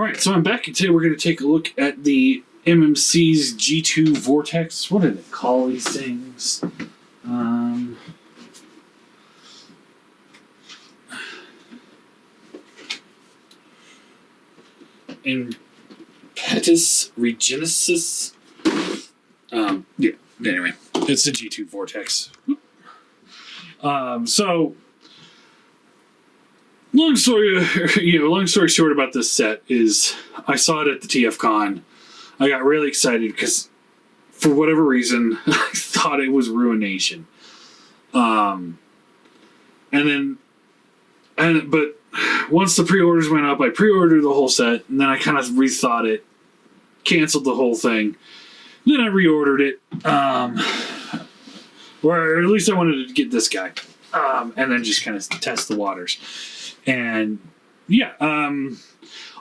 Alright, so I'm back, and today we're going to take a look at the MMC's G2 Vortex. What do they call these things? Impetus, Regenesis. Yeah, anyway, it's the G2 Vortex. So, long story short about this set is I saw it at the TFCon. I got really excited because for whatever reason I thought it was Ruination. But once the pre-orders went up, I pre-ordered the whole set, and then I kind of rethought it, canceled the whole thing. Then I reordered it, or at least I wanted to get this guy, and then just kind of test the waters. And yeah,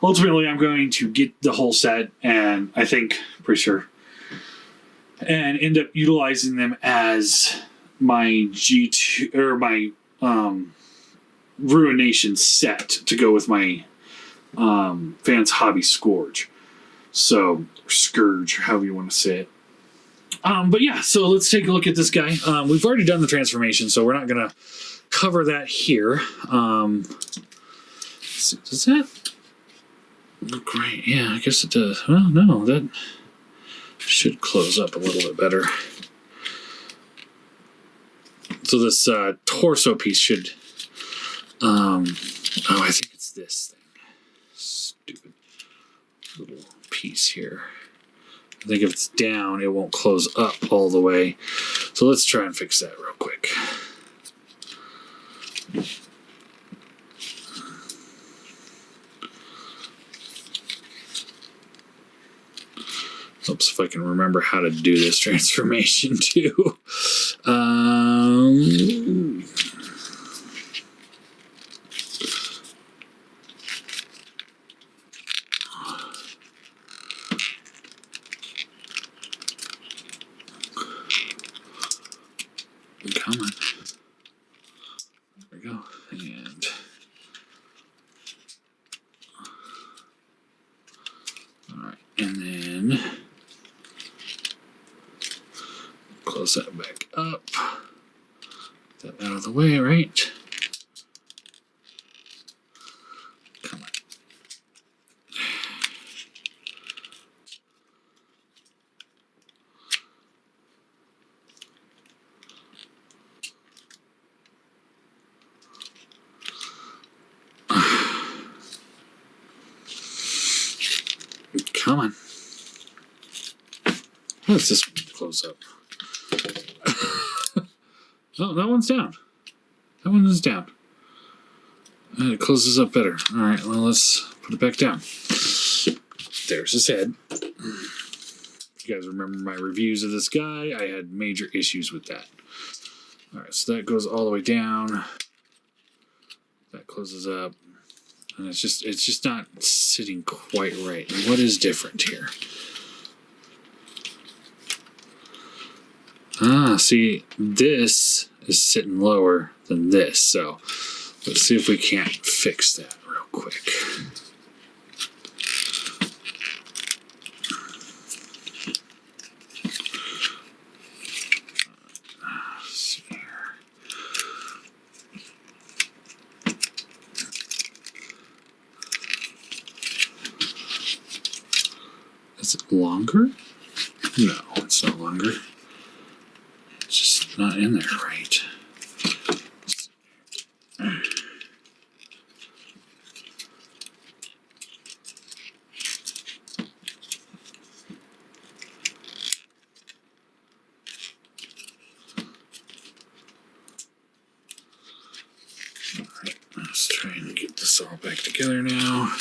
ultimately I'm going to get the whole set, and I think, pretty sure, and end up utilizing them as my G2 or my Ruination set to go with my Vance Hobby Scourge. So, or Scourge, however you want to say it. But yeah, so let's take a look at this guy. We've already done the transformation, so we're not going to cover that here. Let's see, does that look great? Yeah, I guess it does. Well, no, that should close up a little bit better. So this torso piece should... I think it's this thing. Stupid little piece here. I think if it's down, it won't close up all the way. So let's try and fix that real quick. Oops, if I can remember how to do this transformation too. Come on. There we go. And alright, and then close that back up. Get that out of the way, right? Come on. Come on. How does this close up? Oh, that one's down. That one is down. And it closes up better. Alright, well, let's put it back down. There's his head. If you guys remember my reviews of this guy, I had major issues with that. Alright, so that goes all the way down. That closes up. And it's just not sitting quite right. And what is different here? See, this is sitting lower than this, so let's see if we can't fix that real quick. Let's see here. Is it longer? No, it's not longer. It's just not in there right. Alright, let's try and get this all back together now.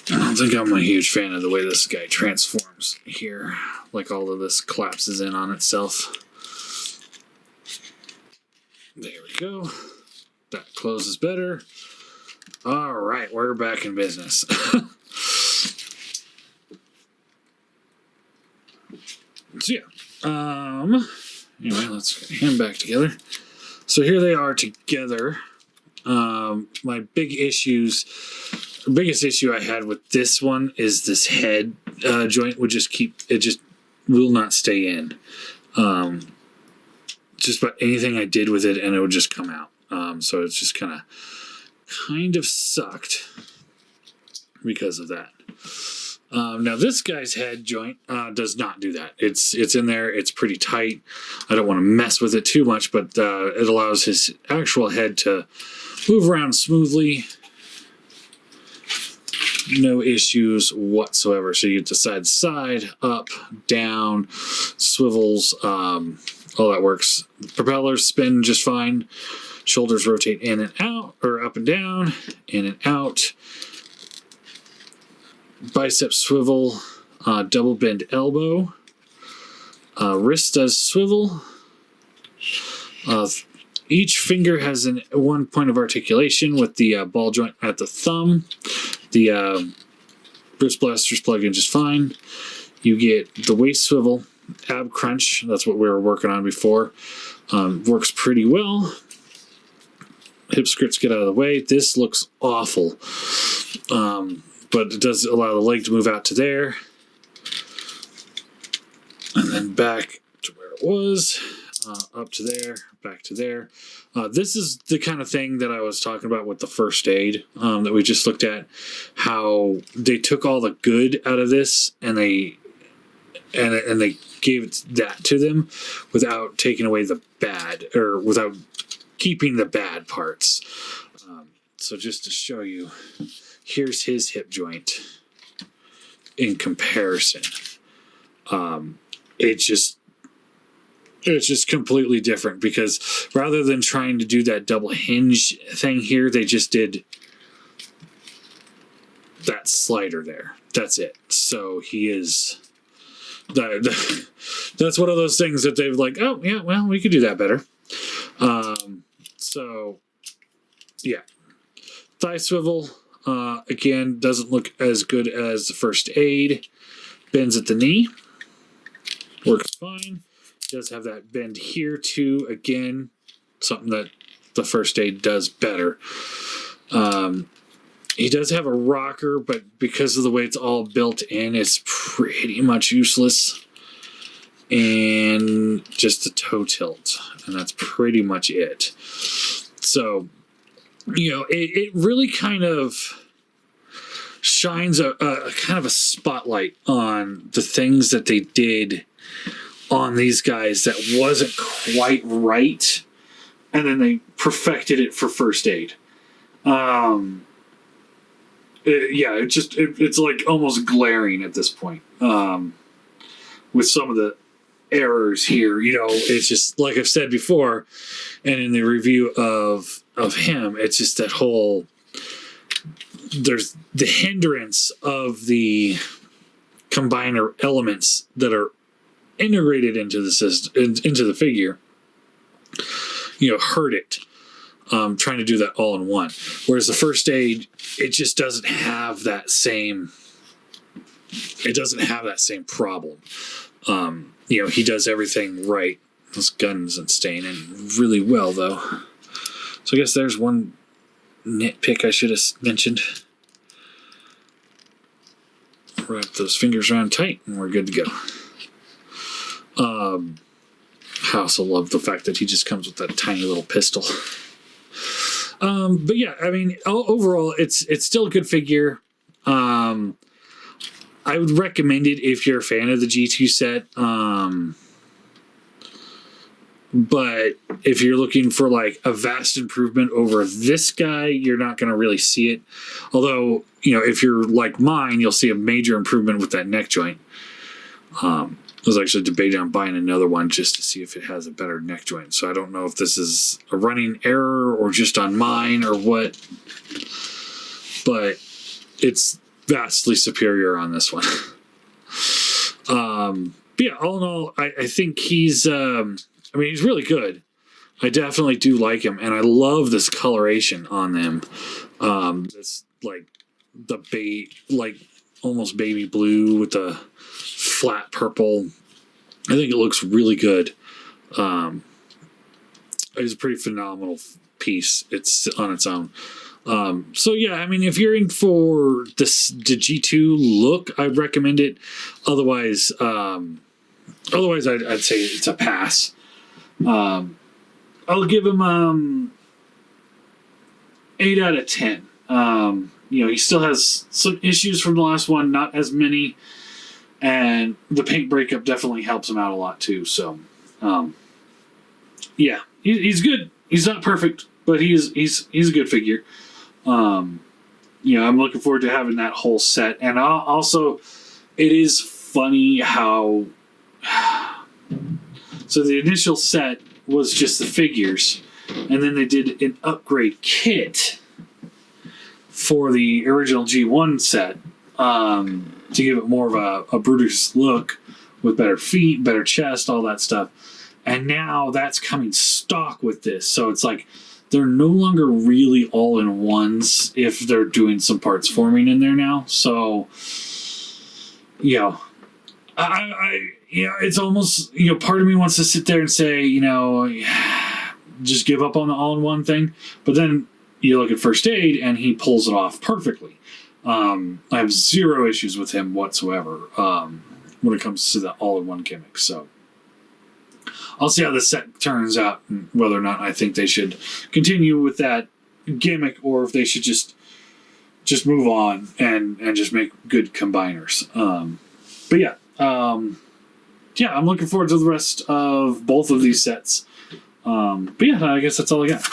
I don't think I'm a huge fan of the way this guy transforms here. Like all of this collapses in on itself. There we go. That closes better. Alright, we're back in business. So yeah. Anyway, let's get him back together. So here they are together. My biggest issue I had with this one is this head joint would just will not stay in. Just about anything I did with it, and it would just come out. So it's just kind of sucked because of that. Now this guy's head joint does not do that. It's in there. It's pretty tight. I don't want to mess with it too much, but it allows his actual head to move around smoothly. No issues whatsoever. So you get to side to side, up, down, swivels, all that works. Propellers spin just fine. Shoulders rotate in and out, or up and down, in and out. Bicep swivel, double bend elbow. Wrist does swivel. Each finger has one point of articulation with the ball joint at the thumb. The wrist blasters plug in just fine. You get the waist swivel, ab crunch. That's what we were working on before. Works pretty well. Hip skirts get out of the way. This looks awful. But it does allow the leg to move out to there. And then back to where it was. Up to there, back to there. This is the kind of thing that I was talking about with the first aid that we just looked at. How they took all the good out of this and they gave that to them without taking away the bad, or without keeping the bad parts. So just to show you, here's his hip joint in comparison. It's just completely different, because rather than trying to do that double hinge thing here, they just did that slider there. That's it. So he is... That's one of those things that they've like, oh, yeah, well, we could do that better. So, yeah. Thigh swivel, again, doesn't look as good as the first aid. Bends at the knee. Works fine. Does have that bend here too. Again, something that the first aid does better. He does have a rocker, but because of the way it's all built in, it's pretty much useless. And just a toe tilt, and that's pretty much it. So, it really kind of shines a kind of a spotlight on the things that they did on these guys that wasn't quite right, and then they perfected it for first aid. It's like almost glaring at this point with some of the errors here. It's just like I've said before, and in the review of him, it's just that whole, there's the hindrance of the combiner elements that are integrated into the system, into the figure, hurt it. Trying to do that all in one. Whereas the first aid, it just doesn't have that same, problem. He does everything right. This gun isn't staying in really well, though. So I guess there's one nitpick I should have mentioned. Wrap those fingers around tight, and we're good to go. I also love the fact that he just comes with that tiny little pistol. But yeah, I mean, overall, it's still a good figure. I would recommend it if you're a fan of the G2 set. But if you're looking for like a vast improvement over this guy, you're not going to really see it. Although, if you're like mine, you'll see a major improvement with that neck joint. I was actually debating on buying another one just to see if it has a better neck joint. So I don't know if this is a running error or just on mine or what. But it's vastly superior on this one. But yeah, all in all, I think he's really good. I definitely do like him, and I love this coloration on them. This like almost baby blue with the flat purple. I think it looks really good. is a pretty phenomenal piece. It's on its own. So yeah, I mean, if you're in for the G2 look, I'd recommend it. Otherwise, I'd say it's a pass. I'll give him 8 out of 10. He still has some issues from the last one, not as many, and the paint breakup definitely helps him out a lot too. So, yeah, he's good. He's not perfect, but he's a good figure. I'm looking forward to having that whole set, and also, it is funny how. So the initial set was just the figures, and then they did an upgrade kit for the original G1 set to give it more of a Brutus look with better feet, better chest, all that stuff. And now that's coming stock with this. So it's like they're no longer really all-in-ones if they're doing some parts forming in there now. So, it's almost, part of me wants to sit there and say, just give up on the all-in-one thing. But then you look at First Aid, and he pulls it off perfectly. I have zero issues with him whatsoever when it comes to the all-in-one gimmick. So I'll see how the set turns out, and whether or not I think they should continue with that gimmick, or if they should just move on and just make good combiners. But yeah. I'm looking forward to the rest of both of these sets. But yeah, I guess that's all I got.